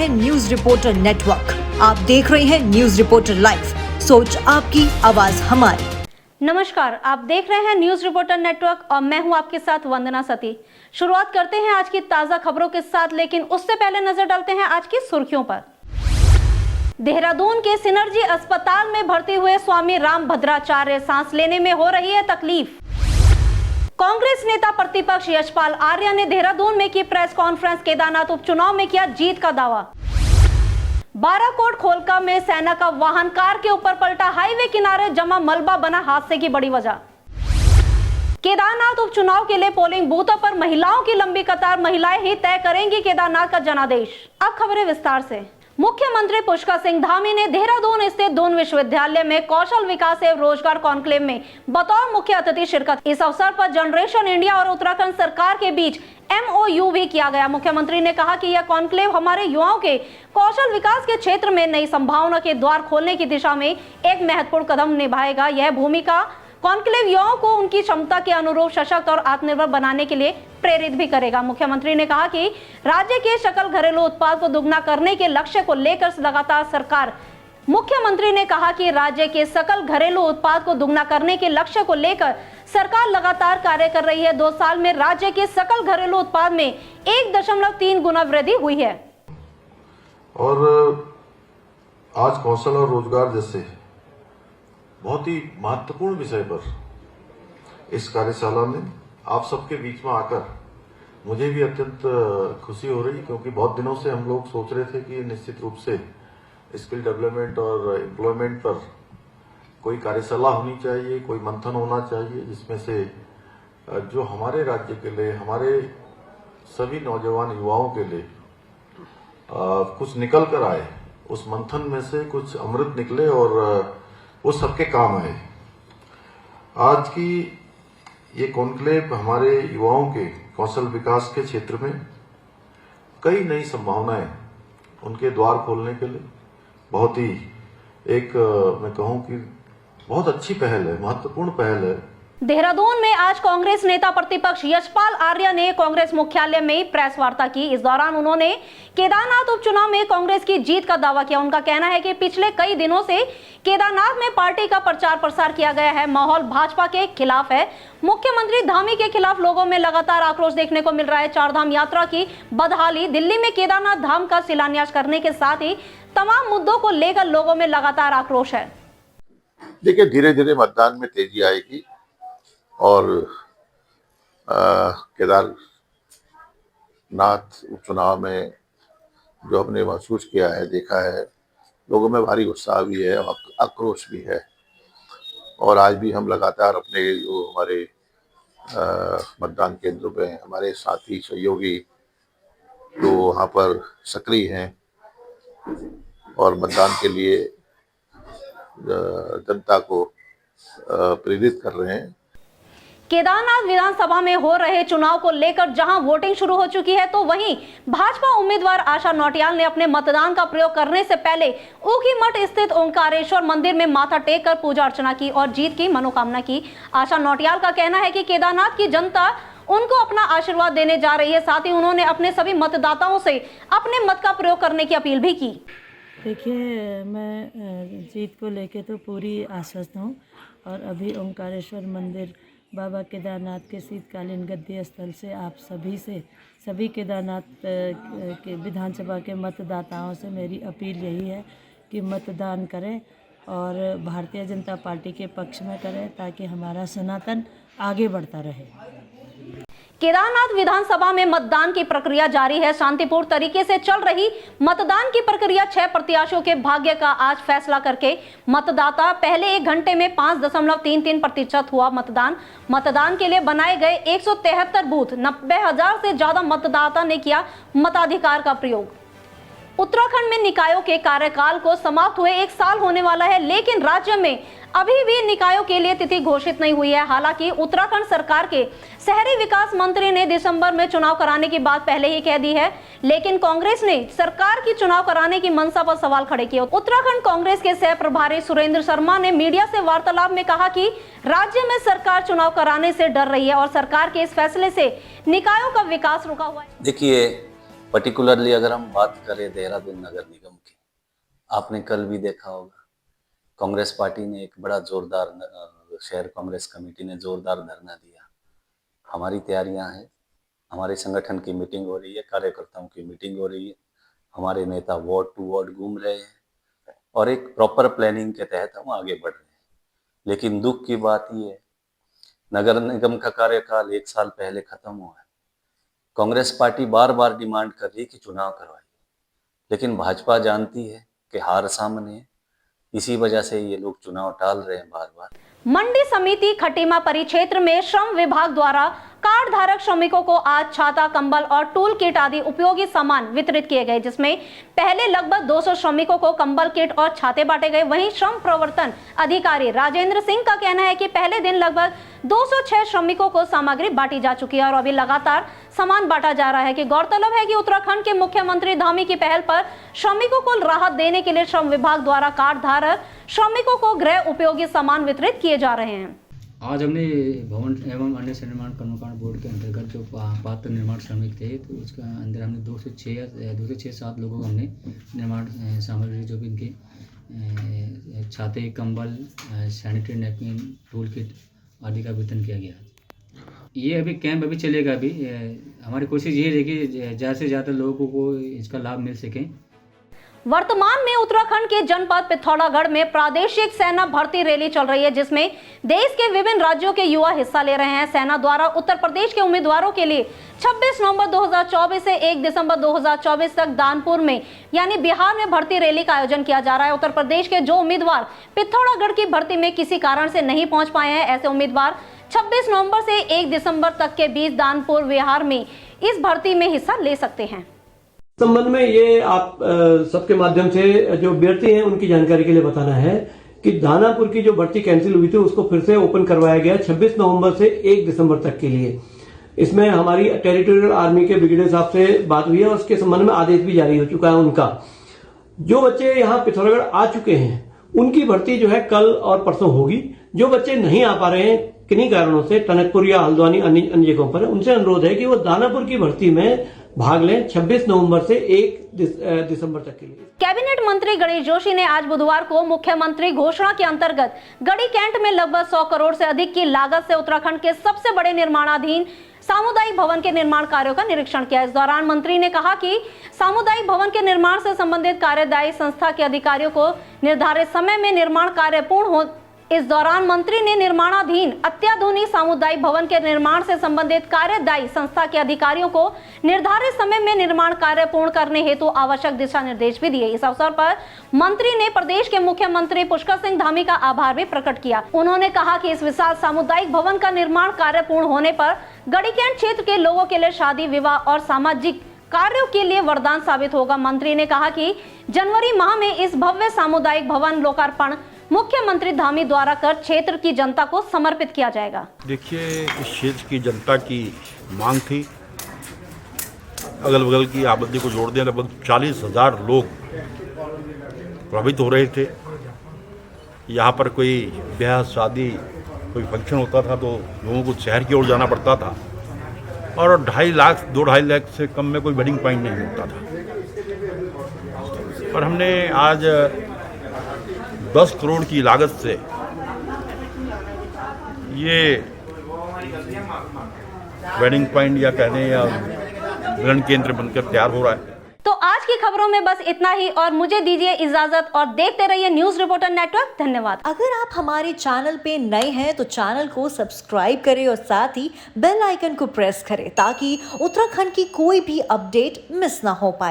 हैं news reporter network. आप देख रहे हैं न्यूज रिपोर्टर लाइव, सोच आपकी, आवाज हमारी। नमस्कार, आप देख रहे हैं न्यूज रिपोर्टर नेटवर्क और मैं हूं आपके साथ वंदना सती। शुरुआत करते हैं आज की ताजा खबरों के साथ, लेकिन उससे पहले नजर डालते हैं आज की सुर्खियों पर। देहरादून के सिनर्जी अस्पताल में भर्ती हुए स्वामी रामभद्राचार्य, सांस लेने में हो रही है तकलीफ। कांग्रेस नेता प्रतिपक्ष यशपाल आर्य ने देहरादून में की प्रेस कॉन्फ्रेंस, केदारनाथ उपचुनाव में किया जीत का दावा। बाराकोट खोलका में सेना का वाहन कार के ऊपर पलटा, हाईवे किनारे जमा मलबा बना हादसे की बड़ी वजह। केदारनाथ उपचुनाव के लिए पोलिंग बूथों पर महिलाओं की लंबी कतार, महिलाएं ही तय करेंगी केदारनाथ का जनादेश। अब खबरें विस्तार से। मुख्यमंत्री पुष्कर सिंह धामी ने देहरादून स्थित दून विश्वविद्यालय में कौशल विकास एवं रोजगार कॉन्क्लेव में बतौर मुख्य अतिथि शिरकत। इस अवसर पर जनरेशन इंडिया और उत्तराखंड सरकार के बीच MOU भी किया गया। मुख्यमंत्री ने कहा कि यह कॉन्क्लेव हमारे युवाओं के कौशल विकास के क्षेत्र में नई संभावना के द्वार खोलने की दिशा में एक महत्वपूर्ण कदम निभाएगा। यह भूमिका कॉन्क्लेव युवाओं को उनकी क्षमता के अनुरूप सशक्त और आत्मनिर्भर बनाने के लिए प्रेरित भी करेगा। मुख्यमंत्री ने कहा कि राज्य के सकल घरेलू उत्पाद को दुगना करने के लक्ष्य को लेकर लगातार सरकार मुख्यमंत्री ने कहा कि राज्य के सकल घरेलू उत्पाद को दुगना करने के लक्ष्य को लेकर सरकार लगातार कार्य कर रही है। 2 साल में राज्य के सकल घरेलू उत्पाद में 1.3 गुना वृद्धि हुई है। और आज कौशल और रोजगार जैसे बहुत ही महत्वपूर्ण विषय पर इस कार्यशाला में आप सबके बीच में आकर मुझे भी अत्यंत खुशी हो रही, क्योंकि बहुत दिनों से हम लोग सोच रहे थे कि निश्चित रूप से स्किल डेवलपमेंट और एम्प्लॉयमेंट पर कोई कार्यशाला होनी चाहिए, कोई मंथन होना चाहिए, जिसमें से जो हमारे राज्य के लिए, हमारे सभी नौजवान युवाओं के लिए कुछ निकल कर आए, उस मंथन में से कुछ अमृत निकले और वो सबके काम आए। आज की ये कॉन्क्लेव हमारे युवाओं के कौशल विकास के क्षेत्र में कई नई संभावनाएं, उनके द्वार खोलने के लिए बहुत ही एक मैं कहूं कि बहुत अच्छी पहल है, महत्वपूर्ण पहल है। देहरादून में आज कांग्रेस नेता प्रतिपक्ष यशपाल आर्य ने कांग्रेस मुख्यालय में प्रेस वार्ता की। इस दौरान उन्होंने केदारनाथ उपचुनाव में कांग्रेस की जीत का दावा किया। उनका कहना है कि पिछले कई दिनों से केदारनाथ में पार्टी का प्रचार प्रसार किया गया है, माहौल भाजपा के खिलाफ है। मुख्यमंत्री धामी के खिलाफ लोगों में लगातार आक्रोश देखने को मिल रहा है। 4 धाम यात्रा की बदहाली, दिल्ली में केदारनाथ धाम का शिलान्यास करने के साथ ही तमाम मुद्दों को लेकर लोगों में लगातार आक्रोश है। देखिए, धीरे धीरे मतदान में तेजी आएगी और केदारनाथ उपचुनाव में जो हमने महसूस किया है, देखा है, लोगों में भारी उत्साह भी है और आक्रोश भी है। और आज भी हम लगातार अपने जो हमारे मतदान केंद्रों पे हमारे साथी सहयोगी जो वहाँ पर सक्रिय हैं और मतदान के लिए जनता को प्रेरित कर रहे हैं। केदारनाथ विधानसभा में हो रहे चुनाव को लेकर जहां वोटिंग शुरू हो चुकी है, तो वहीं भाजपा उम्मीदवार आशा नौटियाल ने अपने मतदान का प्रयोग करने से पहले ऊखीमठ स्थित ओंकारेश्वर मंदिर में माथा टेक कर पूजा अर्चना की और जीत की मनोकामना की। आशा नौटियाल का कहना है कि केदारनाथ की जनता उनको अपना आशीर्वाद देने जा रही है। साथ ही उन्होंने अपने सभी मतदाताओं से अपने मत का प्रयोग करने की अपील भी की। देखिए, मैं जीत को लेके तो पूरी आश्वस्त हूँ और अभी ओंकारेश्वर मंदिर बाबा केदारनाथ के शीतकालीन गद्दी स्थल से आप सभी केदारनाथ के विधानसभा के मतदाताओं से मेरी अपील यही है कि मतदान करें और भारतीय जनता पार्टी के पक्ष में करें, ताकि हमारा सनातन आगे बढ़ता रहे। केदारनाथ विधानसभा में मतदान की प्रक्रिया जारी है। शांतिपूर्ण तरीके से चल रही मतदान की प्रक्रिया 6 प्रत्याशियों के भाग्य का आज फैसला करके मतदाता पहले 1 घंटे में 5.33% हुआ मतदान के लिए बनाए गए 173 बूथ, 90,000 से ज्यादा मतदाता ने किया मताधिकार का प्रयोग। उत्तराखंड में निकायों के कार्यकाल को समाप्त हुए 1 साल होने वाला है, लेकिन राज्य में अभी भी निकायों के लिए तिथि घोषित नहीं हुई है। हालांकि उत्तराखंड सरकार के शहरी विकास मंत्री ने दिसंबर में चुनाव कराने की बात पहले ही कह दी है, लेकिन कांग्रेस ने सरकार की चुनाव कराने की मंशा पर सवाल खड़े किए। उत्तराखंड कांग्रेस के सह प्रभारी सुरेंद्र शर्मा ने मीडिया से वार्तालाप में कहा कि राज्य में सरकार चुनाव कराने से डर रही है और सरकार के इस फैसले से निकायों का विकास रुका हुआ है। देखिए, पर्टिकुलरली अगर हम बात करें देहरादून नगर निगम की, आपने कल भी देखा होगा कांग्रेस पार्टी ने एक बड़ा जोरदार शहर कांग्रेस कमेटी ने जोरदार धरना दिया। हमारी तैयारियां हैं, हमारे संगठन की मीटिंग हो रही है, कार्यकर्ताओं की मीटिंग हो रही है, हमारे नेता वार्ड टू वार्ड घूम रहे हैं और एक प्रॉपर प्लानिंग के तहत हम आगे बढ़ रहे हैं। लेकिन दुख की बात ये है, नगर निगम का कार्यकाल 1 साल पहले खत्म हुआ है। कांग्रेस पार्टी बार बार डिमांड कर रही है कि चुनाव करवाइए, लेकिन भाजपा जानती है कि हार सामने है, इसी वजह से ये लोग चुनाव टाल रहे हैं बार बार। मंडी समिति खटीमा परिक्षेत्र में श्रम विभाग द्वारा कार्ड धारक श्रमिकों को आज छाता, कंबल और टूल किट आदि उपयोगी सामान वितरित किए गए, जिसमें पहले लगभग 200 श्रमिकों को कंबल किट और छाते बांटे गए। वहीं श्रम प्रवर्तन अधिकारी राजेंद्र सिंह का कहना है कि पहले दिन लगभग 206 श्रमिकों को सामग्री बांटी जा चुकी है और अभी लगातार सामान बांटा जा रहा है। कि गौरतलब है कि उत्तराखंड के मुख्यमंत्री धामी की पहल पर श्रमिकों को राहत देने के लिए श्रम विभाग द्वारा कार्ड धारक श्रमिकों को गृह उपयोगी सामान वितरित किए जा रहे हैं। आज हमने भवन एवं अन्य निर्माण कर्मकार बोर्ड के अंतर्गत जो पात्र निर्माण श्रमिक थे, तो उसके अंदर हमने 206-7 लोगों को हमने निर्माण सामग्री जो भी इनके छाते, कंबल, सैनिटरी नैपकिन, टूल किट आदि का वितरण किया गया। ये अभी कैंप अभी चलेगा। अभी हमारी कोशिश ये है कि ज़्यादा से ज़्यादा लोगों को इसका लाभ मिल सके। वर्तमान में उत्तराखंड के जनपद पिथौरागढ़ में प्रादेशिक सेना भर्ती रैली चल रही है, जिसमें देश के विभिन्न राज्यों के युवा हिस्सा ले रहे हैं। सेना द्वारा उत्तर प्रदेश के उम्मीदवारों के लिए 26 नवंबर 2024 से 1 दिसंबर 2024 तक दानपुर में यानी बिहार में भर्ती रैली का आयोजन किया जा रहा है। उत्तर प्रदेश के जो उम्मीदवार पिथौरागढ़ की भर्ती में किसी कारण से नहीं पहुंच पाए हैं, ऐसे उम्मीदवार 26 नवंबर से 1 दिसंबर तक के बीच दानपुर बिहार में इस भर्ती में हिस्सा ले सकते हैं। संबंध में ये आप सबके माध्यम से जो अभ्यर्थी हैं उनकी जानकारी के लिए बताना है कि दानापुर की जो भर्ती कैंसिल हुई थी उसको फिर से ओपन करवाया गया 26 नवंबर से 1 दिसंबर तक के लिए। इसमें हमारी टेरिटोरियल आर्मी के ब्रिगेडियर साहब से बात हुई है और उसके संबंध में आदेश भी जारी हो चुका है उनका। जो बच्चे यहाँ पिथौरागढ़ आ चुके हैं उनकी भर्ती जो है कल और परसों होगी। जो बच्चे नहीं आ पा रहे हैं किन्हीं कारणों से, टनकपुर या हल्द्वानी अन्य जगहों पर, उनसे अनुरोध है कि वो दानापुर की भर्ती में भाग लें 26 नवंबर से 1 दिसंबर तक के लिए। कैबिनेट मंत्री गणेश जोशी ने आज बुधवार को मुख्यमंत्री घोषणा के अंतर्गत गढ़ी कैंट में लगभग 100 करोड़ से अधिक की लागत से उत्तराखंड के सबसे बड़े निर्माणाधीन सामुदायिक भवन के निर्माण कार्यों का निरीक्षण किया। इस दौरान मंत्री ने कहा कि सामुदायिक भवन के निर्माण से संबंधित कार्यदायी संस्था के अधिकारियों को निर्धारित समय में निर्माण कार्य पूर्ण हो। इस दौरान मंत्री ने निर्माणाधीन अत्याधुनिक सामुदायिक भवन के निर्माण से संबंधित कार्यदायी संस्था के अधिकारियों को निर्धारित समय में निर्माण कार्य पूर्ण करने हेतु आवश्यक दिशा निर्देश भी दिए। इस अवसर पर मंत्री ने प्रदेश के मुख्यमंत्री पुष्कर सिंह धामी का आभार भी प्रकट किया। उन्होंने कहा कि इस विशाल सामुदायिक भवन का निर्माण कार्य पूर्ण होने पर गढ़ीकैंट क्षेत्र के लोगों के लिए शादी, विवाह और सामाजिक कार्यों के लिए वरदान साबित होगा। मंत्री ने कहा कि जनवरी माह में इस भव्य सामुदायिक भवन लोकार्पण मुख्यमंत्री धामी द्वारा कर क्षेत्र की जनता को समर्पित किया जाएगा। देखिए, इस क्षेत्र की जनता की मांग थी, अगल बगल की आबादी को जोड़ दें लगभग 40,000 लोग प्रभावित हो रहे थे। यहाँ पर कोई ब्याह, शादी, कोई फंक्शन होता था तो लोगों को शहर की ओर जाना पड़ता था और 2.5 लाख से कम में कोई वेडिंग पॉइंट नहीं होता था। और हमने आज 10 करोड़ की लागत से ये वेडिंग पॉइंट या कहने या मिलन केंद्र बनकर तैयार हो रहा है। तो आज की खबरों में बस इतना ही और मुझे दीजिए इजाजत और देखते रहिए न्यूज रिपोर्टर नेटवर्क। धन्यवाद। अगर आप हमारे चैनल पे नए हैं तो चैनल को सब्सक्राइब करें और साथ ही बेल आइकन को प्रेस करें ताकि उत्तराखंड की कोई भी अपडेट मिस ना हो पाए।